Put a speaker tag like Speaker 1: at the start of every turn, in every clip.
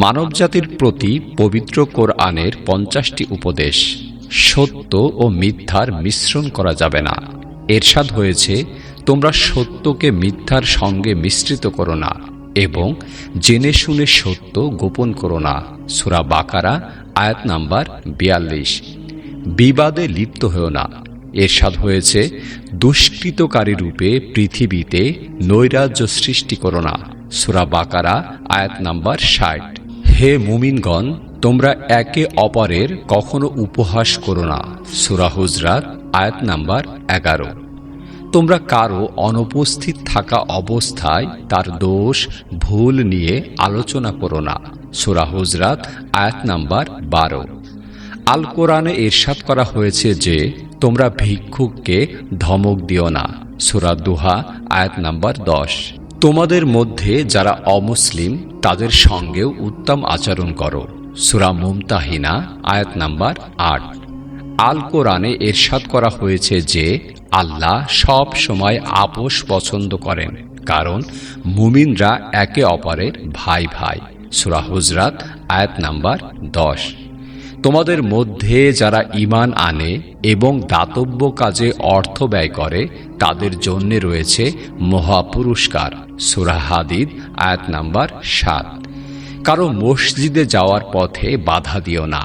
Speaker 1: মানবজাতির প্রতি পবিত্র কোরআনের 50টি উপদেশ। সত্য ও মিথ্যার মিশ্রণ করা যাবে না। এরশাদ হয়েছে, তোমরা সত্যকে মিথ্যার সঙ্গে মিশ্রিত করো না এবং জেনে শুনে সত্য গোপন করো না। সূরা বাকারা আয়াত নাম্বার 42। বিবাদে লিপ্ত হও না। এরশাদ হয়েছে, দুষ্কৃতকারী রূপে পৃথিবীতে নৈরাজ্য সৃষ্টি করো না। সূরা বাকারা আয়াত নাম্বার 60। হে মুমিনগণ, তোমরা একে অপরের কখনো উপহাস করো না। সূরা হুজরাত আয়াত নাম্বার 11। তোমরা কারো অনুপস্থিত থাকা অবস্থায় তার দোষ ভুল নিয়ে আলোচনা করো না। সূরা হুজরাত আয়াত নাম্বার 12। আল কোরআনে ইরশাদ করা হয়েছে যে তোমরা ভিক্ষুককে ধমক দিও না। সূরা দুহা আয়াত নাম্বার 10। তোমাদের মধ্যে যারা অমুসলিম তাদের সঙ্গেও উত্তম আচরণ করো। সূরা মুমতাহিনা আয়াত নাম্বার 8। আল কোরআনে ইরশাদ করা হয়েছে যে আল্লাহ সব সময় আপোষ পছন্দ করেন, কারণ মুমিনরা একে অপরের ভাই ভাই। সূরা হুজরাত আয়াত নাম্বার 10। তোমাদের মধ্যে যারা ঈমান আনে এবং দাতব্য কাজে অর্থ ব্যয় করে তাদের জন্য রয়েছে মহাপুরস্কার। সূরা হাদিদ আয়াত নাম্বার 7। কারো মসজিদে যাওয়ার পথে বাধা দিও না।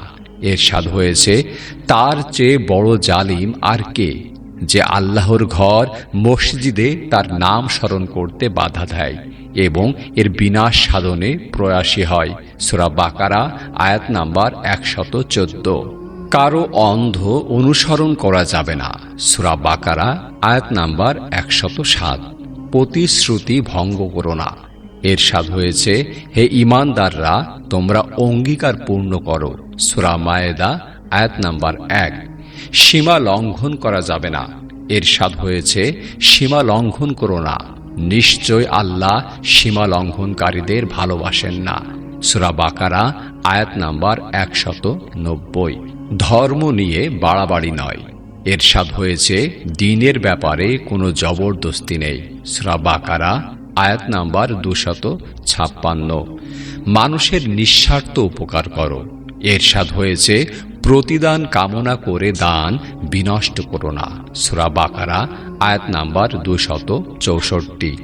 Speaker 1: এরশাদ হয়েছে, তার চেয়ে বড় জালিম আর কে, যে আল্লাহর ঘর মসজিদে তার নাম স্মরণ করতে বাধা দেয় এবং এর বিনাশ সাধনে প্রয়াসী হয়। সূরা বাকারা আয়াত নাম্বার 114। কারো অন্ধ অনুসরণ করা যাবে না। সূরা বাকারা আয়াত নাম্বার 107। প্রতিশ্রুতি ভঙ্গ করো না। এরশাদ হয়েছে, হে ঈমানদাররা, তোমরা অঙ্গীকার পূর্ণ করো। সূরা মায়েদা আয়াত নাম্বার 1। সীমা লঙ্ঘন করা যাবে না। এরশাদ হয়েছে, সীমা লঙ্ঘন করো না। নিশ্চয় আল্লাহ সীমা লঙ্ঘনকারীদের ভালোবাসেন না। সূরা বাকারা আয়াত নাম্বার 190। ধর্ম নিয়ে বাড়াবাড়ি নয়। এরশাদ হয়েছে, দ্বীনের ব্যাপারে কোনো জবরদস্তি নেই। সূরা বাকারা আয়াত নাম্বার 256। মানুষের নিঃস্বার্থ উপকার করো। এরশাদ হয়েছে, প্রতিদান কামনা করে দান বিনষ্ট করো না। সূরা বাকারা আয়াত নাম্বার 264।